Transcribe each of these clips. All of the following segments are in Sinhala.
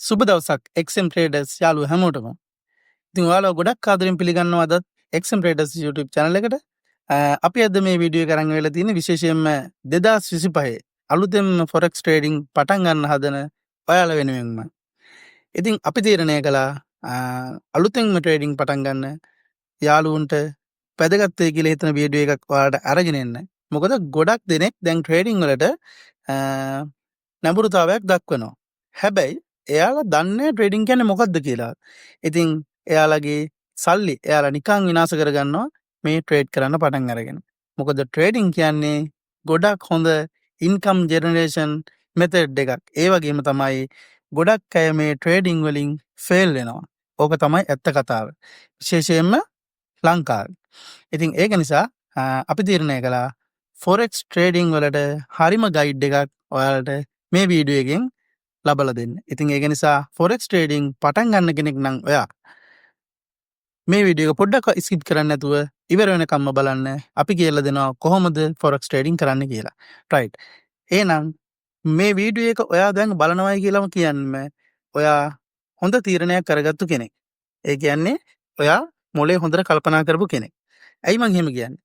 සුබ දවසක් XM Traders යාළුවෝ හැමෝටම. ඉතින් ඔයාලව ගොඩක් ආදරෙන් පිළිගන්නවා අද XM Traders YouTube channel එකට. අපි අද මේ වීඩියෝ එක අරන් වෙලා තියෙන්නේ විශේෂයෙන්ම 2025 අලුතෙන් forex trading පටන් ගන්න හදන ඔයාලා වෙනුවෙන්ම. ඉතින් අපි තීරණය කළා අලුතෙන්ම trading පටන් ගන්න යාළුවන්ට වැදගත් වෙයි කියලා හිතන වීඩියෝ එකක් ඔයාලට අරගෙන එන්න. මොකද ගොඩක් දෙනෙක් දැන් trading වලට නැඹුරුතාවයක් දක්වනවා. හැබැයි එයාලා දන්නේ ට්‍රේඩින් කියන්නේ මොකක්ද කියලා. ඉතින් එයාලගේ සල්ලි එයාලා නිකන් විනාශ කරගන්නවා මේ ට්‍රේඩ් කරන්න පටන් අරගෙන. මොකද ට්‍රේඩින් කියන්නේ ගොඩක් හොඳ ඉන්කම් ජෙනරේෂන් මෙතඩ් එකක්. ඒ වගේම තමයි ගොඩක් අය මේ ට්‍රේඩින් වලින් ෆේල් වෙනවා. ඕක තමයි ඇත්ත කතාව. විශේෂයෙන්ම ලංකාවේ. ඉතින් ඒක නිසා අපි තීරණය කළා forex trading වලට හරිම ගයිඩ් එකක් ඔයාලට මේ වීඩියෝ එකෙන් ලබලා දෙන්න. ඉතින් ඒක නිසා forex trading පටන් ගන්න කෙනෙක් නම් ඔයා මේ වීඩියෝ එක පොඩ්ඩක් ස්කිප් කරන්න නැතුව ඉවර වෙනකම්ම බලන්න. අපි කියලා දෙනවා කොහොමද forex trading කරන්න කියලා. right. එහෙනම් මේ වීඩියෝ එක ඔයා දැන් බලනවායි කියලාම කියන්නේ ඔයා හොඳ තීරණයක් කරගත්තු කෙනෙක්. ඒ කියන්නේ ඔයා මොලේ හොඳට කල්පනා කරපු කෙනෙක්. ඇයි මං එහෙම කියන්නේ?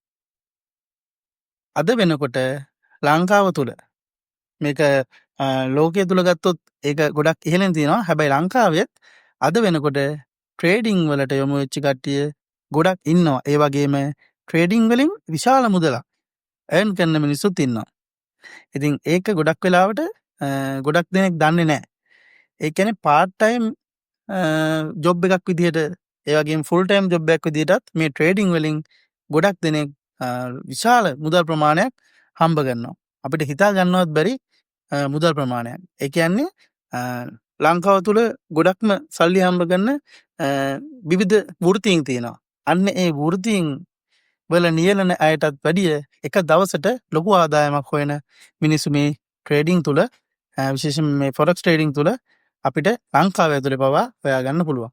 අද වෙනකොට ලංකාව තුල මේක ලෝකයේ තුල ගත්තොත් ඒක ගොඩක් ඉහළින් තියෙනවා. හැබැයි ලංකාවෙත් අද වෙනකොට ට්‍රේඩින් වලට යොමු වෙච්ච කට්ටිය ගොඩක් ඉන්නවා. ඒ වගේම ට්‍රේඩින් වලින් විශාල මුදලක් earn කරන මිනිස්සුත් ඉන්නවා. ඉතින් ඒක ගොඩක් වෙලාවට ගොඩක් දෙනෙක් දන්නේ නැහැ. ඒ කියන්නේ part time ජොබ් එකක් විදිහට ඒ වගේම full time ජොබ් එකක් විදිහටත් මේ ට්‍රේඩින් වලින් ගොඩක් දෙනෙක් විශාල මුදල් ප්‍රමාණයක් හම්බ කරනවා. අපිට හිතා ගන්නවත් බැරි මුදල් ප්‍රමාණයක්. ඒ කියන්නේ ලංකාව තුල ගොඩක්ම සල්ලි හම්බ කරන විවිධ වෘත්තීන් තියෙනවා. අන්න ඒ වෘත්තීන් වල නියැලෙන අයටත් වැඩිය එක දවසට ලොකු ආදායමක් හොයන මිනිස්සු මේ ට්‍රේඩින් තුල විශේෂයෙන්ම මේ forex trading තුල අපිට ලංකාව ඇතුලේ පවා හොයාගන්න පුළුවන්.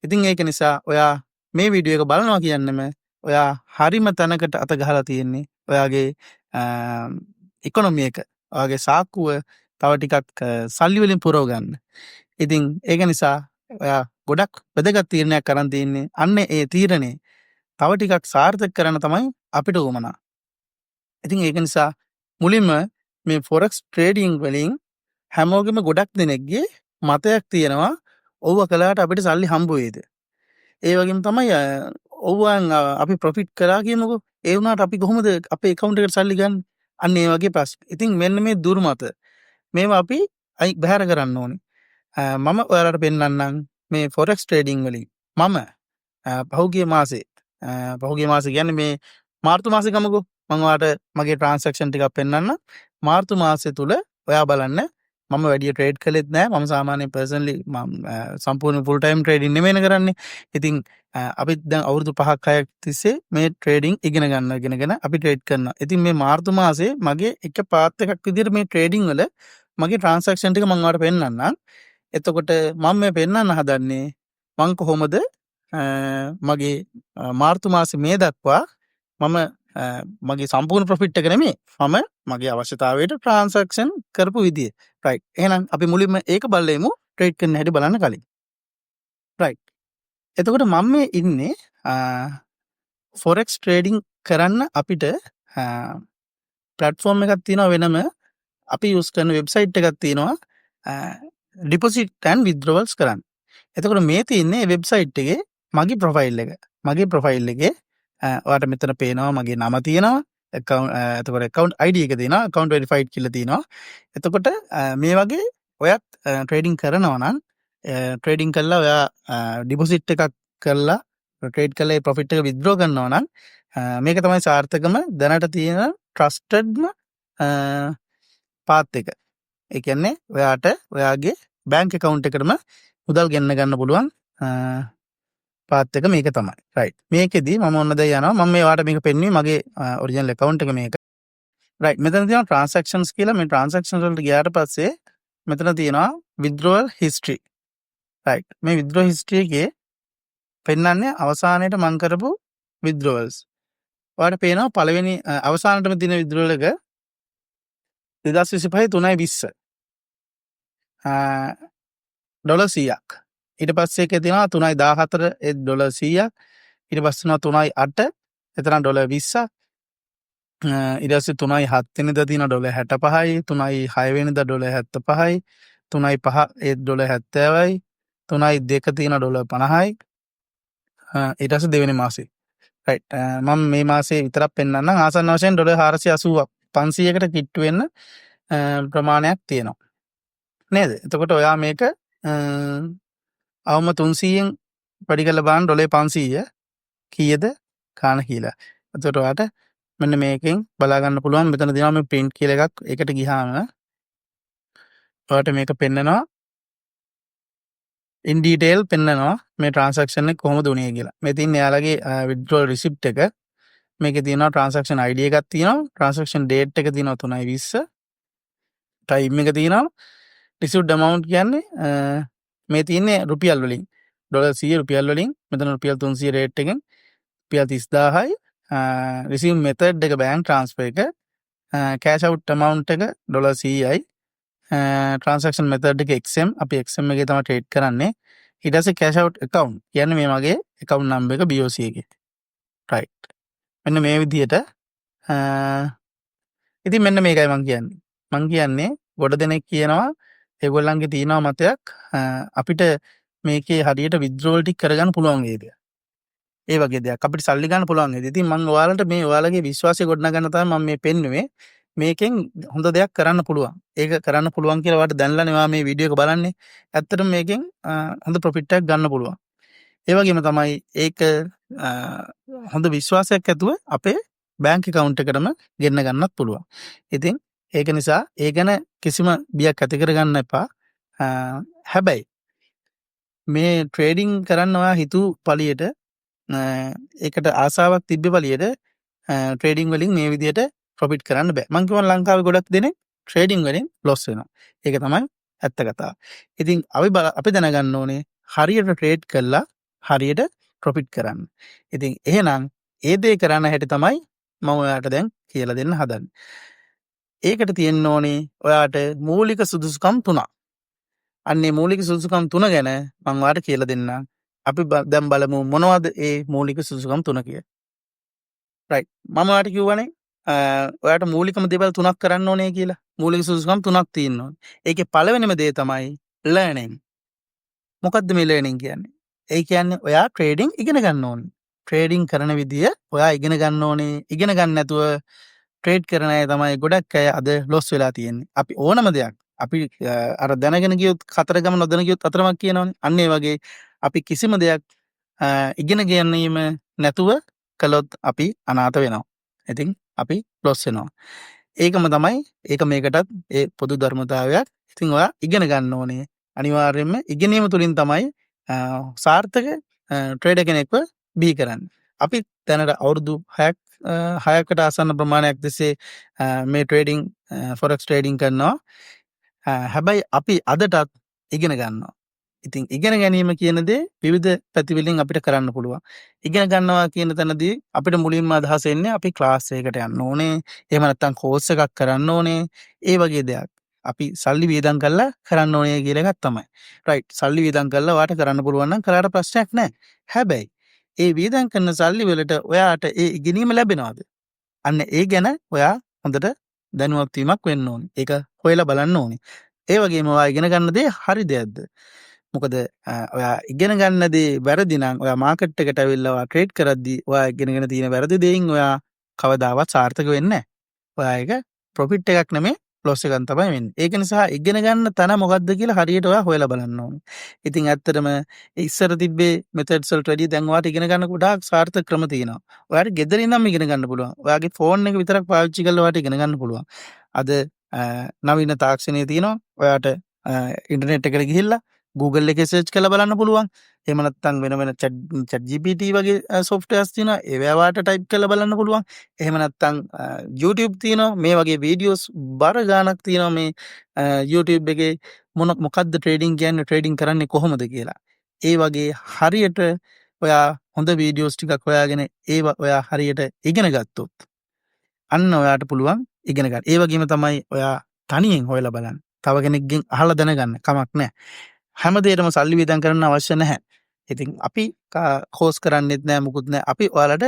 ඉතින් ඒක නිසා ඔයා මේ වීඩියෝ එක බලනවා කියන්නේම ඔයා හරිම තැනකට අත ගහලා තියෙන්නේ. ඔයාගේ ඉකොනොමි එක ඔයාගේ සාක්කුව තව ටිකක් සල්ලි වලින් පුරව ගන්න. ඉතින් ඒක නිසා ඔයා ගොඩක් වැදගත් තීරණයක් කරන් තින්නේ. අන්න ඒ තීරණේ තව ටිකක් සාර්ථක කරන්න තමයි අපිට උවමනා. ඉතින් ඒක නිසා මුලින්ම මේ forex trading වලින් හැමෝගෙම ගොඩක් දෙනෙක්ගේ මතයක් තියෙනවා ඔව්ව කළාට අපිට සල්ලි හම්බ වෙයිද? ඒ වගේම තමයි ඔව්වන් අපි ප්‍රොෆිට් කරා කියමුකෝ. ඒ වුණාට අපි කොහොමද අපේ account එකට සල්ලි ගන්න? අන්න ඒ වගේ ප්‍රශ්න. ඉතින් මෙන්න මේ දුර්මත මේවා අපි බැහැර කරන්න ඕනේ. මම ඔයාලට පෙන්නන්නම් මේ forex trading වලින් මම පහුගිය මාසේ කියන්නේ මේ මාර්තු මාසේ ගමුකෝ. මම ඔයාලට මගේ transaction ටිකක් පෙන්නන්න. මාර්තු මාසේ තුල ඔයා බලන්න මම වැඩි ට්‍රේඩ් කළෙත් නෑ. මම සාමාන්‍යයෙන් පර්සනලි සම්පූර්ණ ෆුල් ටයිම් ට්‍රේඩින් නෙමෙයිනේ කරන්නේ. ඉතින් අපි දැන් අවුරුදු 5ක් 6ක් තිස්සේ මේ ට්‍රේඩින් ඉගෙනගෙන අපි ට්‍රේඩ් කරනවා. ඉතින් මේ මාර්තු මාසේ මගේ එක පාත් එකක් විදිහට මේ ට්‍රේඩින් වල මගේ ට්‍රාන්සැක්ෂන් ටික මම ඔයාලට පෙන්නන්නම්. එතකොට මම මේ පෙන්නන්න හදන්නේ මම කොහොමද මගේ මාර්තු මාසේ මේ දක්වා මම මගේ සම්පූර්ණ ප්‍රොෆිට් එක නෙමෙයි මම මගේ අවශ්‍යතාවයට ට්‍රාන්සැක්ෂන් කරපු විදිය. රයිට්. එහෙනම් අපි මුලින්ම ඒක බලමු ට්‍රේඩ් කරන්න හැටි බලන්න කලින්. රයිට්. එතකොට මම මේ ඉන්නේ forex trading කරන්න අපිට platform එකක් තියෙනවා වෙනම අපි use කරන website එකක් තියෙනවා deposit and withdrawals කරන්න. එතකොට මේ තියෙන්නේ website එකේ මගේ profile එක. මගේ profile එකේ ඔයාලට මෙතන පේනවා මගේ නම තියෙනවා. එතකොට account ID එක තියෙනවා. account verified කියලා තියෙනවා. එතකොට මේ වගේ ඔයත් trading කරනවා නම් trading කරලා ඔයා deposit එකක් කරලා trade කරලා ඒ profit එක withdraw කරනවා නම් මේක තමයි සාර්ථකම දැනට තියෙන trustedම path එක. ඒ කියන්නේ ඔයාට ඔයාගේ bank account එකටම මුදල් ගෙන්න ගන්න පුළුවන් පාත් එක මේක තමයි. රයිට්. මේකෙදි මම ඔන්න දැන් යනවා. මම මේ වාට මේක පෙන්වන්නේ මගේ ඔරිජිනල් account එක මේක. රයිට්. මෙතන තියෙනවා transactions කියලා. මේ transactions වලට ගියාට පස්සේ මෙතන තියෙනවා withdrawal history. රයිට්. මේ withdrawal history එකේ පෙන්වන්නේ අවසානයේට මම කරපු withdrawals. ඔයාලට පේනවා පළවෙනි අවසානයේටම තියෙන withdrawal එක 2025 3/20. ඩොලර් 100ක්. ඊට පස්සේ එකේ තියෙනවා 3.14 ඒ ඩොලර් 100ක්. ඊට පස්සේ තියෙනවා 3.8 එතන ඩොලර් 20ක්. ඊට පස්සේ 3.7 වෙනිදා තියෙනවා ඩොලර් 65යි, 3.6 වෙනිදා ඩොලර් 75යි, 3.5 ඒ ඩොලර් 70යි, 3.2 තියෙනවා ඩොලර් 50යි. ඊට පස්සේ දෙවෙනි මාසේ. රයිට්. මම මේ මාසේ විතරක් පෙන්නන්නම්. ආසන්න වශයෙන් ඩොලර් 480ක් 500කට කිට්ටු වෙන්න ප්‍රමාණයක් තියෙනවා. නේද? එතකොට ඔයා මේක අවම 300න් වැඩි කරලා බලන්න ඩොලර් 500 කීයද කාණ කියලා. එතකොට ඔයාට මෙන්න මේකෙන් බලා ගන්න පුළුවන්. මෙතන දෙනවා මේ print කියලා එකක්. ඒකට ගියාම ඔයාට මේක පෙන්නනවා in detail පෙන්නනවා මේ transaction එක කොහොමද උනේ කියලා. මේ තියෙන්නේ එයාලගේ withdrawal receipt එක. මේකේ තියෙනවා transaction ID එකක් තියෙනවා. transaction date එක තියෙනවා 3/20. time එක තියෙනවා. received amount කියන්නේ මේ තියෙන්නේ රුපියල් වලින්. ඩොලර් 100 රුපියල් වලින්. මෙතන රුපියල් 300 rate එකෙන් රුපියල් 30000යි. receive method එක bank transfer එක. cash out amount එක ඩොලර් 100යි. transaction method එක XM. අපි XM එකේ තමයි trade කරන්නේ. ඊට පස්සේ cash out account කියන්නේ මේ මගේ account number එක BOC එකේ. right. මෙන්න මේ විදිහට ඉතින් මෙන්න මේකයි මම කියන්නේ. මම කියන්නේ ගොඩ දෙනෙක් කියනවා ඒගොල්ලන්ගේ තියෙනවා මතයක් අපිට මේකේ හරියට withdrawal ටික කරගන්න පුළුවන් වේද? ඒ වගේ දෙයක් අපිට සල්ලි ගන්න පුළුවන් වේද? ඉතින් මම ඔයාලට මේ ඔයාලගේ විශ්වාසය ගොඩනගන්න තමයි මම මේ පෙන්නුවේ. මේකෙන් හොඳ දෙයක් කරන්න පුළුවන්. ඒක කරන්න පුළුවන් කියලා ඔයාලට දැනලානේ ඔයා මේ වීඩියෝ එක බලන්නේ. ඇත්තටම මේකෙන් හොඳ ප්‍රොෆිට් එකක් ගන්න පුළුවන්. ඒ වගේම තමයි ඒක හොඳ විශ්වාසයක් ඇතුව අපේ බැංක් account එකටම ගෙන්න ගන්නත් පුළුවන්. ඉතින් ඒක නිසා ඒ ගැන කිසිම බියක් ඇති කරගන්න එපා. හැබැයි මේ ට්‍රේඩින් කරන්න ඔයා හිතු පළියට ඒකට ආසාවක් තිබ්බ පළියට ට්‍රේඩින් වලින් මේ විදිහට ප්‍රොෆිට් කරන්න බෑ. මම කියනවා ලංකාවේ ගොඩක් දෙනෙක් ට්‍රේඩින් වලින් ලොස් වෙනවා. ඒක තමයි ඇත්ත කතාව. ඉතින් අපි දැනගන්න ඕනේ හරියට ට්‍රේඩ් කළා හරියට ප්‍රොෆිට් කරන්න. ඉතින් එහෙනම් ඒ දේ කරන්න හැටි තමයි මම ඔයාලට දැන් කියලා දෙන්න හදන්නේ. ඒකට තියෙන්න ඕනේ ඔයාට මූලික සුදුසුකම් 3ක්. අන්නේ මූලික සුදුසුකම් 3 ගැන මම ඔයාලට කියලා දෙන්නම්. අපි දැන් බලමු මොනවද ඒ මූලික සුදුසුකම් 3 කියලා. රයිට්. මම ඔයාලට කිව්වනේ ඔයාට මූලිකම දේවල් 3ක් කරන්න ඕනේ කියලා. මූලික සුදුසුකම් 3ක් තියෙන්න ඕනේ. ඒකේ පළවෙනිම දේ තමයි learning. මොකද්ද මේ learning කියන්නේ? ඒ කියන්නේ ඔයා ට්‍රේඩින් ඉගෙන ගන්න ඕනේ. ට්‍රේඩින් කරන විදිය ඔයා ඉගෙන ගන්න ඕනේ. ඉගෙන ගන්න නැතුව ට්‍රේඩ් කරන අය තමයි ගොඩක් අය අද ලොස් වෙලා තියෙන්නේ. අපි ඕනම දෙයක් අපි අර දැනගෙන ගියොත් කතරගම නොදැන ගියොත් අතරමක් කියනවනේ. අන්න ඒ වගේ අපි කිසිම දෙයක් ඉගෙන ගැනීම නැතුව කළොත් අපි අනාථ වෙනවා. ඉතින් අපි ලොස් වෙනවා. ඒකම තමයි ඒක මේකටත් ඒ පොදු ධර්මතාවයක්. ඉතින් ඔයා ඉගෙන ගන්න ඕනේ. අනිවාර්යයෙන්ම ඉගෙනීම තුලින් තමයි සාර්ථක ට්‍රේඩර් කෙනෙක්ව බී කරන්නේ. අපි දැනට අවුරුදු 6කට ආසන්න ප්‍රමාණයක් තිස්සේ මේ ට්‍රේඩින් ෆොරෙක්ස් ට්‍රේඩින් කරනවා. හැබැයි අපි අදටත් ඉගෙන ගන්නවා. ඉතින් ඉගෙන ගැනීම කියන දේ විවිධ පැතිවලින් අපිට කරන්න පුළුවන්. ඉගෙන ගන්නවා කියන තැනදී අපිට මුලින්ම අදහස එන්නේ අපි ක්ලාස් එකකට යන්න ඕනේ. එහෙම නැත්නම් කෝස් එකක් කරන්න ඕනේ. ඒ වගේ දෙයක්. අපි සල්ලි වියදම් කරලා කරන්න ඕනේ කියලා එකක් තමයි. රයිට්. සල්ලි වියදම් කරලා වාට කරන්න පුළුවන් නම් කරාට ප්‍රශ්නයක් නැහැ. හැබැයි ඒ වියදම් කරන සල්ලි වලට ඔයාට ඒ ඉගෙනීම ලැබෙනවද? අන්න ඒ ගැන ඔයා හොඳට දැනුවත් වීමක් වෙන්න ඕනේ. ඒක හොයලා බලන්න ඕනේ. ඒ වගේම ඔයා ඉගෙන ගන්න දේ හරි දෙයක්ද? මොකද ඔයා ඉගෙන ගන්න දේ වැරදි නම් ඔයා මාකට් එකට ඇවිල්ලා ඔයා ට්‍රේඩ් කරද්දී ඔයා ඉගෙනගෙන තියෙන වැරදි දෙයින් ඔයා කවදාවත් සාර්ථක වෙන්නේ නැහැ. ඔයා ඒක ප්‍රොෆිට් එකක් නෙමෙයි ලොස් එකක් තමයි වෙන්නේ. ඒක නිසා ඉගෙන ගන්න තැන මොකද්ද කියලා හරියට ඔයා හොයලා බලන්න ඕනේ. ඉතින් ඇත්තටම ඉස්සර තිබ්බේ මෙතඩ්ස් වලට වැඩිය දැන් ඔයාට ඉගෙන ගන්න ගොඩාක් සාර්ථක ක්‍රම තියෙනවා. ඔයාට ගෙදර ඉඳන්ම ඉගෙන ගන්න පුළුවන්. ඔයාගේ ෆෝන් එක විතරක් පාවිච්චි කරලා ඔයාට ඉගෙන ගන්න පුළුවන්. අද නවීන තාක්ෂණය තියෙනවා. ඔයාට ඉන්ටර්නෙට් එකට ගිහිල්ලා Google එකේ සර්ච් කරලා බලන්න පුළුවන්. එහෙම නැත්නම් වෙන chat GPT වගේ softwares තියෙනවා. ඒවා වාට type කරලා බලන්න පුළුවන්. එහෙම නැත්නම් YouTube තියෙනවා. මේ වගේ videos බර ගාණක් තියෙනවා මේ YouTube එකේ මොකද්ද trading කියන්නේ trading කරන්නේ කොහොමද කියලා. ඒ වගේ හරියට ඔයා හොඳ videos ටිකක් හොයාගෙන ඒවා ඔයා හරියට ඉගෙන ගත්තොත් අන්න ඔයාට පුළුවන් ඉගෙන ගන්න. ඒ වගේම තමයි ඔයා තනියෙන් හොයලා බලන්න. තව කෙනෙක්ගෙන් අහලා දැනගන්න කමක් නැහැ. හැමදේටම සල්ලි වියදම් කරන්න අවශ්‍ය නැහැ. ඉතින් අපි කෝස් කරන්නෙත් නෑ මුකුත් නෑ. අපි ඔයාලට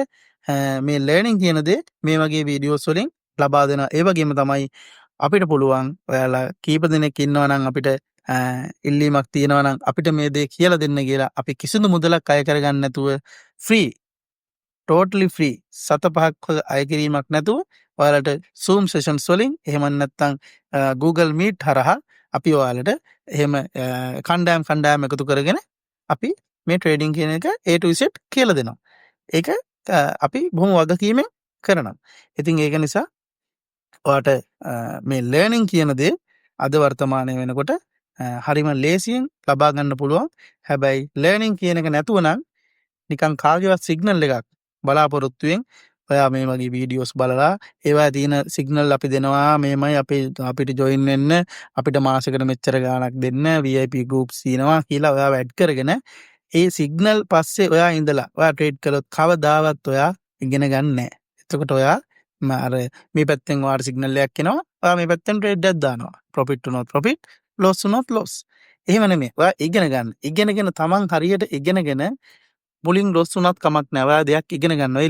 මේ ලර්නින් කියන දේ මේ වගේ වීඩියෝස් වලින් ලබා දෙනවා. ඒ වගේම තමයි අපිට පුළුවන් ඔයාලා කීප දෙනෙක් ඉන්නවා නම් අපිට ඉල්ලීමක් තියෙනවා නම් අපිට මේ දේ කියලා දෙන්න කියලා අපි කිසිදු මුදලක් අය කරගන්න නැතුව ෆ්‍රී ටෝටලි ෆ්‍රී 7-5ක් අය කිරීමක් නැතුව ඔයාලට Zoom sessions වලින් එහෙම නැත්නම් Google Meet හරහා අපි ඔයාලට එහෙම කණ්ඩායම් එකතු කරගෙන අපි මේ ට්‍රේඩින් කියන එක A to Z කියලා දෙනවා. ඒක අපි බොහොම වගකීමෙන් කරනවා. ඉතින් ඒක නිසා ඔයාට මේ ලර්නින් කියන දේ අද වර්තමානයේ වෙනකොට හරිම ලේසියෙන් ලබා ගන්න පුළුවන්. හැබැයි ලර්නින් කියන එක නැතුව නම් නිකන් කාගේවත් සිග්නල් එකක් බලාපොරොත්තුෙන් ඔයා මේ වගේ වීඩියෝස් බලලා ඒවා තියෙන සිග්නල් අපි දෙනවා මේමයි අපිට ජොයින් වෙන්න අපිට මාසෙකට මෙච්චර ගාණක් දෙන්න VIP groups තියෙනවා කියලා ඔයා වැඩ් කරගෙන ඒ සිග්නල් පස්සේ ඔයා ඉඳලා ඔයා ට්‍රේඩ් කළොත් කවදාවත් ඔයා ඉගෙන ගන්න නැහැ. එතකොට ඔයා අර මේ පැත්තෙන් ඔයාට සිග්නල් එකක් එනවා. ඔයා මේ පැත්තෙන් ට්‍රේඩ් එකක් දානවා. ප්‍රොෆිට් වුණොත් ප්‍රොෆිට්, ලොස් වුණොත් ලොස්. එහෙම නෙමෙයි. ඔයා ඉගෙන ගන්න. ඉගෙනගෙන තමන් හරියට ඉගෙනගෙන මුලින් ලොස් වුණත් කමක් නැහැ. ඔයා දෙයක් ඉගෙන ගන්නවා. ඒ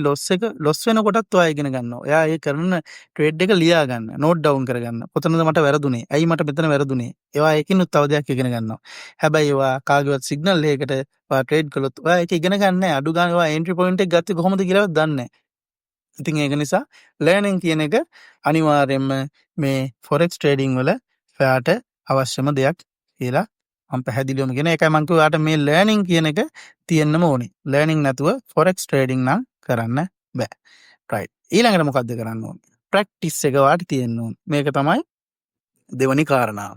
ලොස් වෙනකොටත් ඔයා ඉගෙන ගන්නවා. ඔයා ඒ කරන ට්‍රේඩ් එක ලියා ගන්න, නෝට් ඩවුන් කරගන්න. කොතනද මට වැරදුනේ? ඇයි මට මෙතන වැරදුනේ? ඒවා ඒකිනුත් තව දෙයක් ඉගෙන ගන්නවා. හැබැයි ඔයා කාගේවත් සිග්නල් එකකට ඔයා ට්‍රේඩ් කළොත් ඔයා ඒක ඉගෙන ගන්න නැහැ. අඩු ගානේ ඔයා එන්ට්‍රි පොයින්ට් එක ගත්තේ කොහොමද කියලාවත් දන්නේ නැහැ. ඉතින් ඒක නිසා ලර්නින් කියන එක අනිවාර්යයෙන්ම මේ ෆොරෙක්ස් ට්‍රේඩින් වල ඔයාට අවශ්‍යම දෙයක් කියලා මම පැහැදිලිවම කියන එකයි මම කිව්වා ඔයාට මේ ලර්නින් කියන එක තියෙන්නම ඕනේ. ලර්නින් නැතුව ෆොරෙක්ස් ට්‍රේඩින් නම් කරන්න බෑ. රයිට්. ඊළඟට මොකද්ද කරන්න ඕනේ? ප්‍රැක්ටිස් එක වාට තියෙන්න ඕනේ. මේක තමයි දෙවනි කාරණාව.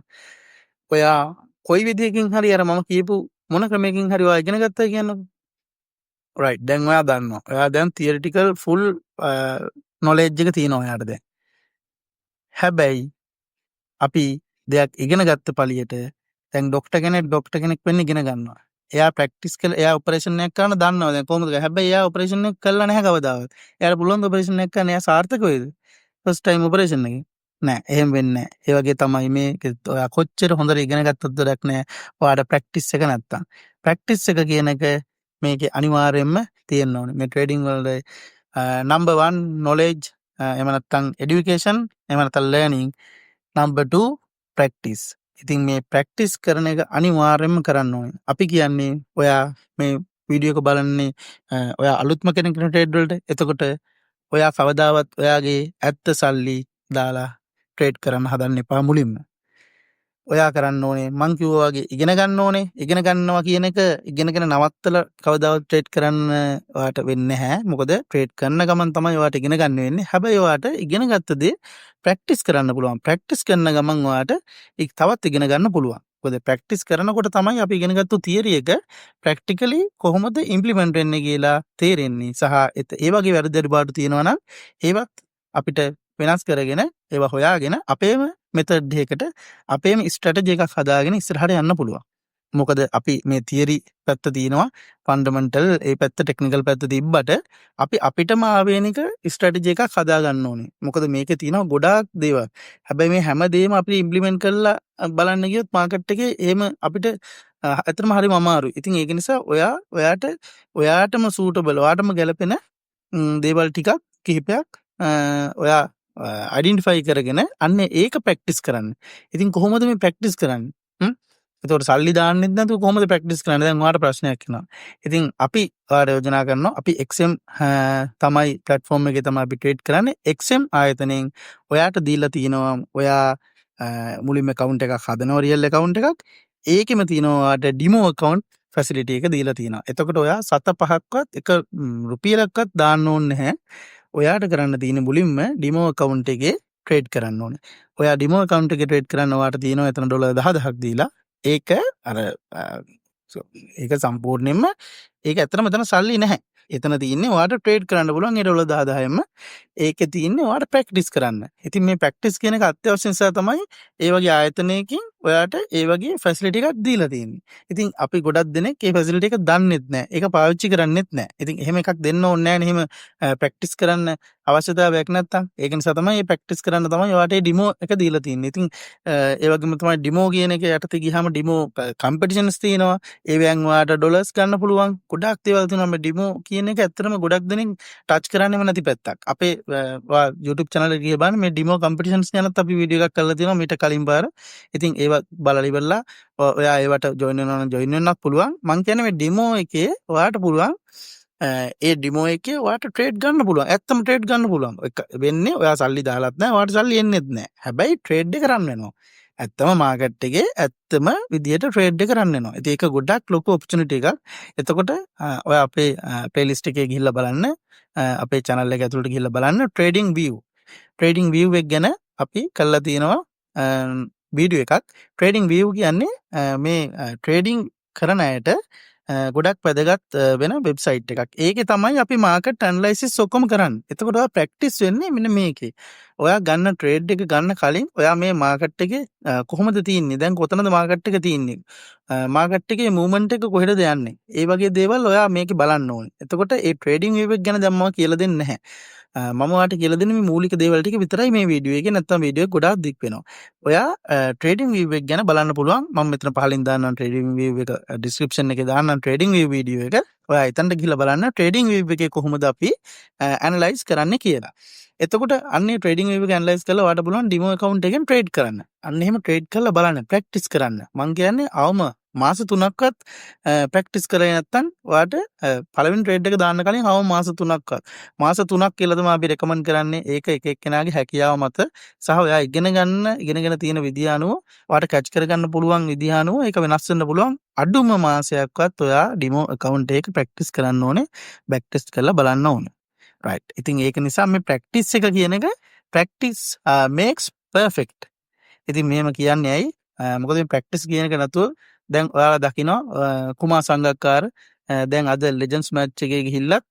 ඔයා කොයි විදියකින් හරි අර මම කියපු මොන ක්‍රමයකින් හරි ඔයා ඉගෙන ගත්තා කියන්නකෝ. රයිට්. දැන් ඔයා දන්නවා. ඔයා දැන් තියරිටිකල් ෆුල් නොලෙජ් එක තියෙනවා ඔයාට දැන්. හැබැයි අපි දෙයක් ඉගෙන ගත්ත පළියට දැන් ඩොක්ටර් කෙනෙක් වෙන්න ඉගෙන ගන්නවා. එයා ප්‍රැක්ටිස් කරලා එයා ඔපරේෂන් එකක් කරන්න දන්නවා දැන් කොහොමද. හැබැයි එයා ඔපරේෂන් එක කළා නැහැ කවදාවත්. එයාට පුළුවන් ඔපරේෂන් එකක් කරන්න. එයා සාර්ථක වෙයිද? ෆස්ට් ටයිම් ඔපරේෂන් එකේ. නෑ එහෙම වෙන්නේ නෑ. ඒ වගේ තමයි මේක ඔයා කොච්චර හොඳට ඉගෙන ගත්තොත් වැඩක් නෑ. ඔයාට ප්‍රැක්ටිස් එක නැත්තම්. ප්‍රැක්ටිස් එක කියන එක මේකේ අනිවාර්යයෙන්ම තියෙන්න ඕනේ. මේ ට්‍රේඩින් වල number 1 knowledge එහෙම නැත්නම් education එහෙම නැත්නම් learning number 2 practice. ඉතින් මේ ප්‍රැක්ටිස් කරන එක අනිවාර්යයෙන්ම කරන්න ඕනේ. අපි කියන්නේ ඔයා මේ වීඩියෝ එක බලන්නේ ඔයා අලුත්ම කෙනෙක් නේ ට්‍රේඩ් වලට. එතකොට ඔයා කවදාවත් ඔයාගේ ඇත්ත සල්ලි දාලා ට්‍රේඩ් කරන්න හදන්න එපා මුලින්ම. ඔයා කරන්න ඕනේ මං කිව්වා වගේ ඉගෙන ගන්න ඕනේ. ඉගෙන ගන්නවා කියන එක ඉගෙනගෙන නවත්තලා කවදාවත් ට්‍රේඩ් කරන්න ඔයාට වෙන්නේ නැහැ. මොකද ට්‍රේඩ් කරන ගමන් තමයි ඔයාට ඉගෙන ගන්න වෙන්නේ. හැබැයි ඔයාට ඉගෙන ගත්ත දේ ප්‍රැක්ටිස් කරන්න පුළුවන්. ප්‍රැක්ටිස් කරන ගමන් ඔයාට තවත් ඉගෙන ගන්න පුළුවන්. මොකද ප්‍රැක්ටිස් කරනකොට තමයි අපි ඉගෙන ගත්ත තියරි එක ප්‍රැක්ටිකලි කොහොමද ඉම්ප්ලිමන්ට් වෙන්නේ කියලා තේරෙන්නේ. සහ ඒ වගේ වැරදි අඩුපාඩු තියෙනවා නම් ඒවත් අපිට වෙනස් කරගෙන ඒවා හොයාගෙන අපේම මෙතඩ් එකකට අපේම ස්ට්‍රැටජි එකක් හදාගෙන ඉස්සරහට යන්න පුළුවන්. මොකද අපි මේ තියරි පැත්ත තියෙනවා ෆන්ඩමෙන්ටල් ඒ පැත්ත ටෙක්නිකල් පැත්ත තිබ්බට අපි අපිටම ආවේනික ස්ට්‍රැටජි එකක් හදා ගන්න ඕනේ. මොකද මේකේ තියෙනවා ගොඩාක් දේවල්. හැබැයි මේ හැම දෙයක්ම අපි ඉම්ප්ලිමන්ට් කරලා බලන්න ගියොත් මාකට් එකේ එහෙම අපිට ඇත්තටම හරිම අමාරුයි. ඉතින් ඒක නිසා ඔයාටම සූටබල් ඔයාටම ගැලපෙන දේවල් ටිකක් කිහිපයක් ඔයා අයිඩෙන්ටිෆයි කරගෙන අන්න ඒක ප්‍රැක්ටිස් කරන්න. ඉතින් කොහොමද මේ ප්‍රැක්ටිස් කරන්නේ? එතකොට සල්ලි දාන්නෙත් නැතුව කොහොමද ප්‍රැක්ටිස් කරන්නේ? දැන් ඔයාලට ප්‍රශ්නයක් එනවා. ඉතින් අපි ඔයාලට යෝජනා කරනවා අපි XM තමයි platform එකේ තමයි අපි ට්‍රේඩ් කරන්නේ. XM ආයතනයෙන් ඔයාට දීලා තියෙනවා ඔයා මුලින්ම account එකක් හදනවා real account එකක්. ඒකෙම තියෙනවා ඔයාට demo account facility එක දීලා තියෙනවා. එතකොට ඔයා 7-5ක්වත් එක රුපියලක්වත් දාන්න ඕනේ නැහැ. ඔයාට කරන්න තියෙන මුලින්ම ඩිමෝ account එකේ ට්‍රේඩ් කරන්න ඕනේ. ඔයා ඩිමෝ account එකේ ට්‍රේඩ් කරන්න ඔයාට තියෙනවා එතන ඩොලර් 10000ක් දීලා ඒක සම්පූර්ණයෙන්ම ඒක ඇත්තටම එතන සල්ලි නැහැ. එතන තියෙන්නේ ඔයාට ට්‍රේඩ් කරන්න පුළුවන් ඒ ඩොලර් 10000ෙන්ම. ඒකේ තියෙන්නේ ඔයාට ප්‍රැක්ටිස් කරන්න. ඉතින් මේ ප්‍රැක්ටිස් කියන එක අත්‍යවශ්‍ය නිසා තමයි ඒ වගේ ආයතනයකින් ඔයාට ඒ වගේ ෆැසිලිටි එකක් දීලා තියෙන්නේ. ඉතින් අපි ගොඩක් දෙනෙක් ඒ ෆැසිලිටි එක දන්නෙත් නැහැ. ඒක පාවිච්චි කරන්නෙත් නැහැ. ඉතින් එහෙම එකක් දෙන්න ඕනේ නැහැ නේ. එහෙම ප්‍රැක්ටිස් කරන්න අවශ්‍යතාවයක් නැත්තම්. ඒක නිසා තමයි මේ ප්‍රැක්ටිස් කරන්න තමයි ඔයාට මේ ඩිමෝ එක දීලා තියෙන්නේ. ඉතින් ඒ වගේම තමයි ඩිමෝ කියන එක යටතේ ගියාම ඩිමෝ කම්පිටිෂන්ස් තියෙනවා. ඒවෙන් ඔයාට ඩොලර්ස් ගන්න පුළුවන්. ගොඩක් දේවල් තියෙනවා. මේ ඩිමෝ කියන එක ඇත්තටම ගොඩක් දෙනෙක් ටච් කරන්නේම නැති පැත්තක්. අපේ YouTube channel එකේ ගිහලා බලන්න මේ ඩිමෝ කම්පිටිෂන්ස් ගැනත් අපි වීඩියෝ එකක් කරලා තියෙනවා මීට කලින් පාර. ඉතින් ඒවත් බලලා ඉවරලා ඔයා ඒවට ජොයින් වෙනවා නම් ජොයින් වෙන්නත් පුළුවන්. මං කියන්නේ මේ ඩෙමෝ එකේ ඔයාට පුළුවන් ඒ ඩෙමෝ එකේ ඔයාට ට්‍රේඩ් ගන්න පුළුවන්. ඇත්තම ට්‍රේඩ් ගන්න පුළුවන්. ඒක වෙන්නේ ඔයා සල්ලි දාලත් නැහැ. ඔයාට සල්ලි එන්නේත් නැහැ. හැබැයි ට්‍රේඩ් එක රන් වෙනවා. ඇත්තම මාකට් එකේ ඇත්තම විදියට ට්‍රේඩ් එක රන් වෙනවා. ඉතින් ඒක ගොඩක් ලොකු ඔපචුනිටි එකක්. එතකොට ඔයා අපේ ප්ලේලිස්ට් එකේ ගිහිල්ලා බලන්න. අපේ channel එක ඇතුළට ගිහිල්ලා බලන්න trading view. trading view එක ගැන අපි කරලා තියෙනවා වීඩියෝ එකක්. ට්‍රේඩින් view කියන්නේ මේ ට්‍රේඩින් කරන අයට ගොඩක් වැදගත් වෙන වෙබ්සයිට් එකක්. ඒකේ තමයි අපි මාකට් ඇනලයිසිස් ඔක්කොම කරන්නේ. එතකොට ඔයා ප්‍රැක්ටිස් වෙන්නේ මෙන්න මේකේ. ඔයා ගන්න ට්‍රේඩ් එක ගන්න කලින් ඔයා මේ මාකට් එකේ කොහොමද තියෙන්නේ? දැන් කොතනද මාකට් එක තියෙන්නේ? මාකට් එකේ මූව්මන්ට් එක කොහෙද යන්නේ? ඒ වගේ දේවල් ඔයා මේකේ බලන්න ඕනේ. එතකොට ඒ ට්‍රේඩින් view එක ගැන දැන් මම කියලා දෙන්නේ නැහැ. මම ඔයාලට කියලා දෙන්නේ මේ මූලික දේවල් ටික විතරයි මේ වීඩියෝ එකේ. නැත්නම් වීඩියෝ එක ගොඩාක් දික් වෙනවා. ඔයා ට්‍රේඩින් view එක ගැන බලන්න පුළුවන්. මම මෙතන පහලින් දාන්නම් ට්‍රේඩින් view එක ඩිස්ක්‍රිප්ෂන් එකේ දාන්නම් ට්‍රේඩින් view වීඩියෝ එක. ඔයා එතනට ගිහලා බලන්න ට්‍රේඩින් view එකේ කොහොමද අපි ඇනලයිස් කරන්නේ කියලා. එතකොට අන්නේ ට්‍රේඩින් view එක ඇනලයිස් කරලා ඔයාට පුළුවන් ඩිමෝ account එකෙන් ට්‍රේඩ් කරන්න. අන්න එහෙම ට්‍රේඩ් කරලා බලන්න, ප්‍රැක්ටිස් කරන්න. මං කියන්නේ අවම මාස 3ක්වත් ප්‍රැක්ටිස් කරේ නැත්නම් ඔයාට පළවෙනි ට්‍රේඩ් එක දාන්න කලින් අවම මාස 3ක්වත් මාස 3ක් කියලා තමයි අපි රෙකමන්ඩ් කරන්නේ. ඒක එක එක්කෙනාගේ හැකියාව මත සහ ඔයා ඉගෙනගෙන තියෙන විදිය අනුව ඔයාට කැච් කරගන්න පුළුවන් විදිය අනුව ඒක වෙනස් වෙන්න පුළුවන්. අඩුම මාසයක්වත් ඔයා ඩිමෝ account එක ප්‍රැක්ටිස් කරන්න ඕනේ. බෑක් ටෙස්ට් කරලා බලන්න ඕනේ. right. ඉතින් ඒක නිසා මේ ප්‍රැක්ටිස් එක කියන එක ප්‍රැක්ටිස් makes perfect. ඉතින් මෙහෙම කියන්නේ ඇයි? මොකද මේ ප්‍රැක්ටිස් කියන එක නැතුව දැන් ඔයාලා දකිනවා කුමාර් සංගක්කාර දැන් අද ලෙජන්ඩ්ස් මැච් එකේ ගිහිල්ලත්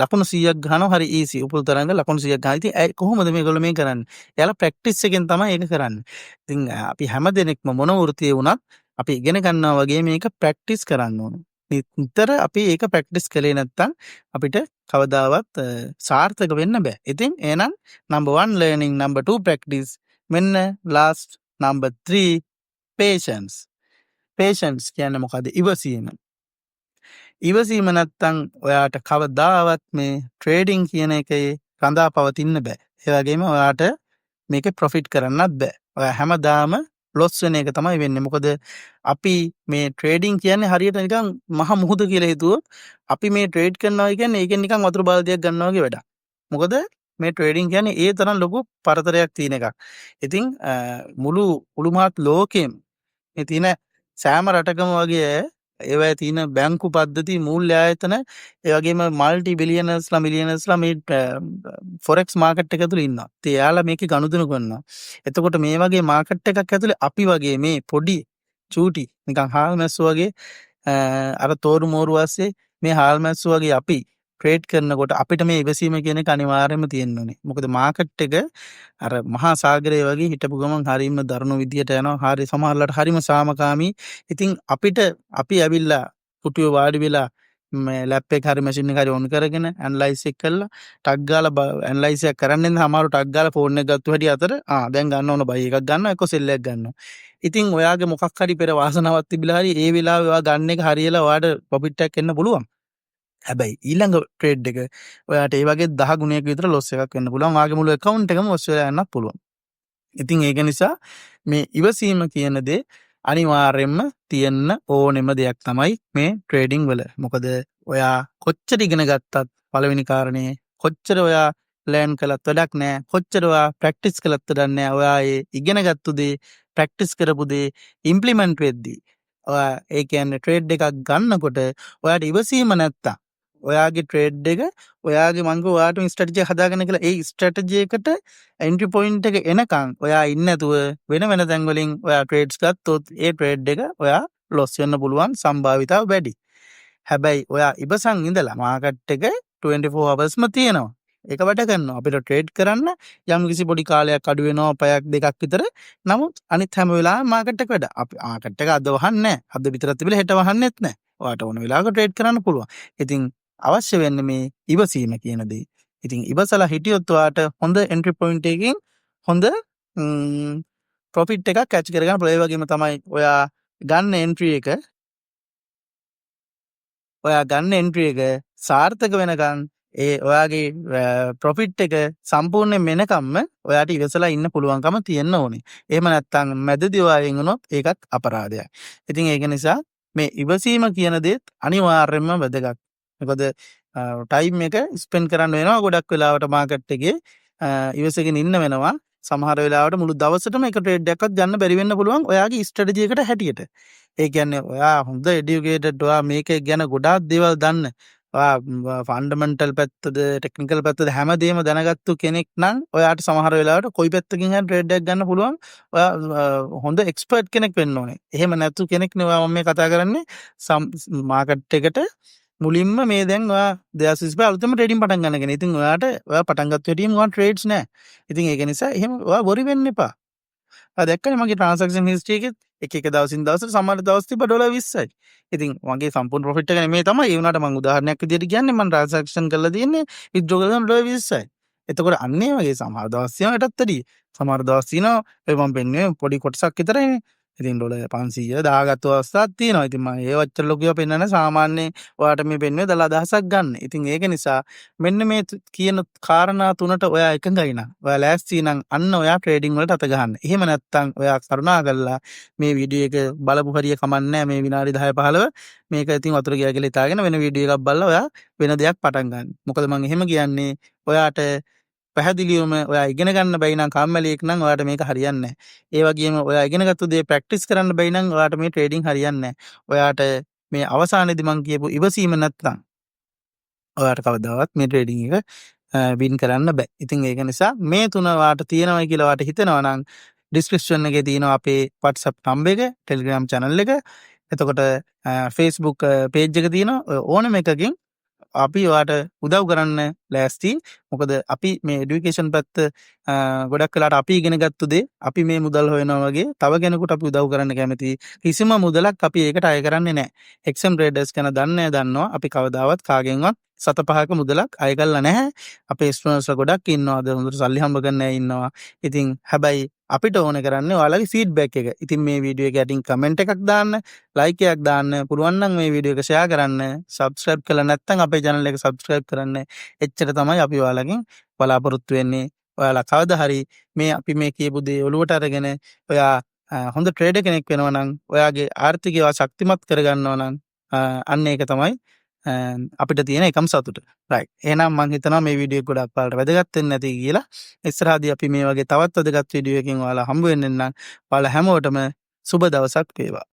ලකුණු 100ක් ගහනවා. හරි ඊසි. උපුල් තරංග ලකුණු 100ක් ගහනවා. ඉතින් කොහොමද මේගොල්ලෝ මේ කරන්නේ? එයාලා ප්‍රැක්ටිස් එකෙන් තමයි ඒක කරන්නේ. ඉතින් අපි හැම දෙනෙක්ම මොන වෘත්තියේ වුණත් අපි ඉගෙන ගන්නවා වගේ මේක ප්‍රැක්ටිස් කරන්න ඕන. නිතර අපි ඒක ප්‍රැක්ටිස් කළේ නැත්නම් අපිට කවදාවත් සාර්ථක වෙන්න බෑ. ඉතින් එහෙනම් number 1 learning, number 2 practice, මෙන්න last number 3 patience. patience කියන්නේ මොකද්ද? ඉවසීම. ඉවසීම නැත්තම් ඔයාට කවදාවත් මේ ට්‍රේඩින් කියන එකේ රඳා පවතින්න බෑ. ඒ වගේම ඔයාට මේකේ ප්‍රොෆිට් කරන්නත් බෑ. ඔයා හැමදාම ලොස් වෙන එක තමයි වෙන්නේ. මොකද අපි මේ ට්‍රේඩින් කියන්නේ හරියට නිකන් මහ මුහුද කියලා හිතුවොත් අපි මේ ට්‍රේඩ් කරනවා කියන්නේ ඒකෙන් නිකන් වතුර බාල්දියක් ගන්නවා වගේ වැඩක්. මොකද මේ ට්‍රේඩින් කියන්නේ ඒ තරම් ලොකු පරතරයක් තියෙන එකක්. ඉතින් මුළු මහත් ලෝකෙම මේ තියෙන සෑම රටකම වගේ ඒවැය තියෙන බැංකු පද්ධති මූල්‍ය ආයතන ඒ වගේම මල්ටි බිලියනර්ස්ලා මිලියනර්ස්ලා මේ ෆොරෙක්ස් මාකට් එක ඇතුළේ ඉන්නවා. ඉතින් එයාලා මේකේ ගනුදෙනු කරනවා. එතකොට මේ වගේ මාකට් එකක් ඇතුළේ අපි වගේ මේ පොඩි චූටි නිකන් හාල් මැස්සෝ වගේ අර තෝරු මෝරු ASCII මේ හාල් මැස්සෝ වගේ අපි ට්‍රේඩ් කරනකොට අපිට මේ ඉවසීම කියන එක අනිවාර්යයෙන්ම තියෙන්න ඕනේ. මොකද මාකට් එක අර මහා සාගරය වගේ හිටපු ගමන් හරීම දරුණු විදියට යනවා. හරි සමහරවිට හරිම සාමකාමී. ඉතින් අපි ඇවිල්ලා පුටුවේ වාඩි වෙලා මේ ලැප් එක හරි මැෂින් එක හරි ඔන් කරගෙන ඇනලයිස් එක කරලා ටක් ගාලා ඇනලයිස් එක කරන්නේ නැහැ. අමාරු ටක් ගාලා ෆෝන් එක ගත්ත හැටි අතර දැන් ගන්න ඕන බයි එකක් ගන්නවා එක්ක සෙල් එකක් ගන්නවා. ඉතින් ඔයාගේ මොකක් හරි පෙර වාසනාවක් තිබිලා හරි ඒ වෙලාවේ ඔයා ගන්න එක හරියලා ඔයාට ප්‍රොෆිට් එකක් එන්න පුළුවන්. හැබැයි ඊළඟ ට්‍රේඩ් එක ඔයාට ඒ වගේ 10 ගුණයක විතර ලොස් එකක් වෙන්න පුළුවන්. ඔයාගේ මුළු account එකම ලොස් වෙලා යන්නත් පුළුවන්. ඉතින් ඒක නිසා මේ ඉවසීම කියන දේ අනිවාර්යයෙන්ම තියෙන්න ඕනෙම දෙයක් තමයි මේ ට්‍රේඩින් වල. මොකද ඔයා කොච්චර ඉගෙන ගත්තත් පළවෙනි කාරණේ කොච්චර ඔයා ලර්න් කළත් වැඩක් නැහැ. කොච්චර ඔයා ප්‍රැක්ටිස් කළත් වැඩක් නැහැ. ඔයා ඒ ඉගෙනගත්තු දේ ප්‍රැක්ටිස් කරපු දේ ඉම්ප්ලිමන්ට් වෙද්දී ඔයා ඒ කියන්නේ ට්‍රේඩ් එකක් ගන්නකොට ඔයාට ඉවසීම නැත්තම් ඔයාගේ ට්‍රේඩ් එක ඔයාගේ මංග ඔයාට ස්ට්‍රැටජි හදාගෙන කියලා ඒ ස්ට්‍රැටජි එකට එන්ට්‍රි පොයින්ට් එක එනකන් ඔයා ඉන්නේ නැතුව වෙන තැන් වලින් ඔයා ට්‍රේඩ්ස් ගත්තොත් ඒ ට්‍රේඩ් එක ඔයා ලොස් වෙන්න පුළුවන් සම්භාවිතාව වැඩි. හැබැයි ඔයා ඉවසන් ඉඳලා මාකට් එක 24 hours ම තියෙනවා. ඒක වැඩ කරනවා. අපිට ට්‍රේඩ් කරන්න යම්කිසි පොඩි කාලයක් අඩු වෙනවා පැයක් දෙකක් විතර. නමුත් අනිත් හැම වෙලාවෙම මාකට් එක වැඩ. අපි මාකට් එක අද වහන්නේ නැහැ. අද විතරක් තිබිලා හෙට වහන්නෙත් නැහැ. ඔයාට ඕන වෙලාවක ට්‍රේඩ් කරන්න පුළුවන්. ඉතින් අවශ්‍ය වෙන්නේ මේ ඉවසීම කියන දේ. ඉතින් ඉවසලා හිටියොත් ඔයාට හොඳ එන්ට්‍රි පොයින්ට් එකකින් හොඳ ප්‍රොෆිට් එකක් කැච් කරගන්න පුළුවන්. ඒ වගේම තමයි ඔයා ගන්න එන්ට්‍රි එක සාර්ථක වෙනකන් ඒ ඔයාගේ ප්‍රොෆිට් එක සම්පූර්ණයෙන් වෙනකම්ම ඔයාට ඉවසලා ඉන්න පුළුවන්කම තියෙන්න ඕනේ. එහෙම නැත්නම් මැදදී ඔයා වුණොත් ඒකත් අපරාධයක්. ඉතින් ඒක නිසා මේ ඉවසීම කියන දේත් අනිවාර්යයෙන්ම වැදගත්. මොකද ටයිම් එක ස්පෙන්ඩ් කරන්න වෙනවා ගොඩක් වෙලාවට මාකට් එකේ ඉවසගෙන ඉන්න වෙනවා. සමහර වෙලාවට මුළු දවසටම එක ට්‍රේඩ් එකක්වත් ගන්න බැරි වෙන්න පුළුවන් ඔයාගේ ස්ට්‍රැටජි එකට හැටියට. ඒ කියන්නේ ඔයා හොඳ එඩියුකේටඩ් ඔයා මේක ගැන ගොඩාක් දේවල් දන්න. ඔයා ෆන්ඩමෙන්ටල් පැත්තද ටෙක්නිකල් පැත්තද හැමදේම දැනගත්තු කෙනෙක් නම් ඔයාට සමහර වෙලාවට කොයි පැත්තකින් හරි ට්‍රේඩ් එකක් ගන්න පුළුවන්. ඔයා හොඳ එක්ස්පර්ට් කෙනෙක් වෙන්න ඕනේ. එහෙම නැතු කෙනෙක් නේ ඔයා මම මේ කතා කරන්නේ මාකට් එකට මුලින්ම මේ දැන් ඔයා 2025 අලුතෙන් ට්‍රේඩින් පටන් ගන්න කෙනෙක්. ඉතින් ඔයා පටන් ගත්ත හැටිම ඔයා ට්‍රේඩ්ස් නැහැ. ඉතින් ඒක නිසා එහෙම ඔයා වොරි වෙන්න එපා. දැක්කනේ මගේ ට්‍රාන්සැක්ෂන් හිස්ටරි එකෙත් එක දවසින් දවසට සමහර දවස් තිබ්බ $20. ඉතින් මගේ සම්පූර්ණ ප්‍රොෆිට් එක නෙමෙයි තමයි. ඒ වුණාට මම උදාහරණයක් විදියට කියන්නේ මම ට්‍රාන්සැක්ෂන් කරලා තියෙන්නේ විත්ඩ්‍රෝ කරලා $20. එතකොට අන්න ඒ වගේ සමහර දවස් තියෙනවා යටත් වැඩි. සමහර දවස් තියෙනවා ඒ මම පෙන්නුවේ පොඩි කොටසක් විතරයිනේ. ඉතින් $500 දාගත්තු අවස්ථාවක් තියෙනවා. ඉතින් මම ඒ වච්චර ලොකුව පෙන්නන සාමාන්‍ය ඔයාට මේ පෙන්නුවේ දලා 1000ක් ගන්න. ඉතින් ඒක නිසා මෙන්න මේ කියන කාරණා තුනට ඔයා එකඟයි නම් ඔයා ලෑස්ති නම් අන්න ඔයා ට්‍රේඩින් වලට අත ගන්න. එහෙම නැත්නම් ඔයා කරුණාකරලා මේ වීඩියෝ එක බලපු හරිය කමන්නේ මේ විනාඩි 10-15 මේක ඉතින් වතුර ගියා කියලා හිතාගෙන වෙන වීඩියෝ එකක් බලලා ඔයා වෙන දෙයක් පටන් ගන්න. මොකද මම එහෙම කියන්නේ ඔයාට පැහැදිලිවම ඔයා ඉගෙන ගන්න බැයි නම් කම්මැලියෙක් නම් ඔයාට මේක හරියන්නේ නැහැ. ඒ වගේම ඔයා ඉගෙනගත්තු දේ ප්‍රැක්ටිස් කරන්න බැයි නම් ඔයාට මේ ට්‍රේඩින් හරියන්නේ නැහැ. ඔයාට මේ අවසානයේදී මම කියපු ඉවසීම නැත්නම් ඔයාට කවදාවත් මේ ට්‍රේඩින් එක වින් කරන්න බෑ. ඉතින් ඒක නිසා මේ තුන ඔයාට තියෙනවා කියලා ඔයාට හිතෙනවා නම් ඩිස්ක්‍රිප්ෂන් එකේ තියෙනවා අපේ WhatsApp නම්බර් එක, Telegram channel එක. එතකොට Facebook page එක තියෙනවා. ඕනම එකකින් අපි ඔයාට උදව් කරන්න ලෑස්ති. මොකද අපි මේ এডুকেෂන් පැත්ත ගොඩක් වෙලාට අපි ඉගෙන ගත්තු දේ අපි මේ මුදල් හොයනවා වගේ තව කෙනෙකුට අපි උදව් කරන්න කැමති. කිසිම මුදලක් අපි ඒකට අය කරන්නේ නැහැ. XM Traders ගැන දන්නවා අපි කවදාවත් කාගෙන්වත් සත පහක මුදලක් අය කරලා නැහැ. අපේ ස්ටුඩන්ට්ස්ලා ගොඩක් ඉන්නවා. අද හොඳට සල්ලි හම්බ කරන්න අය ඉන්නවා. ඉතින් හැබැයි අපිට ඕන කරන්නේ ඔයාලගේ ෆීඩ්බැක් එක. ඉතින් මේ වීඩියෝ එක යටින් කමෙන්ට් එකක් දාන්න, ලයික් එකක් දාන්න, පුළුවන් නම් මේ වීඩියෝ එක ෂෙයා කරන්න, සබ්ස්ක්‍රයිබ් කරලා නැත්නම් අපේ channel එක සබ්ස්ක්‍රයිබ් කරන්න. එච්චර තමයි අපි ඔයාලගෙන් බලාපොරොත්තු වෙන්නේ. ඔයාලා කවදා හරි මේ අපි මේ කියපු දේ ඔලුවට අරගෙන ඔයා හොඳ ට්‍රේඩර් කෙනෙක් වෙනවා නම් ඔයාගේ ආර්ථිකය ශක්තිමත් කරගන්නවා නම් අන්න ඒක තමයි අපිට තියෙන එකම සතුට. රයිට්. එහෙනම් මම හිතනවා මේ වීඩියෝ එක ගොඩක් ඔයාලට වැදගත් වෙන්න ඇති කියලා. ඉස්සරහදී අපි මේ වගේ තවත් වැදගත් වීඩියෝ එකකින් ඔයාලා හම්බ වෙන්න නම් ඔයාලා හැමෝටම සුබ දවසක් වේවා.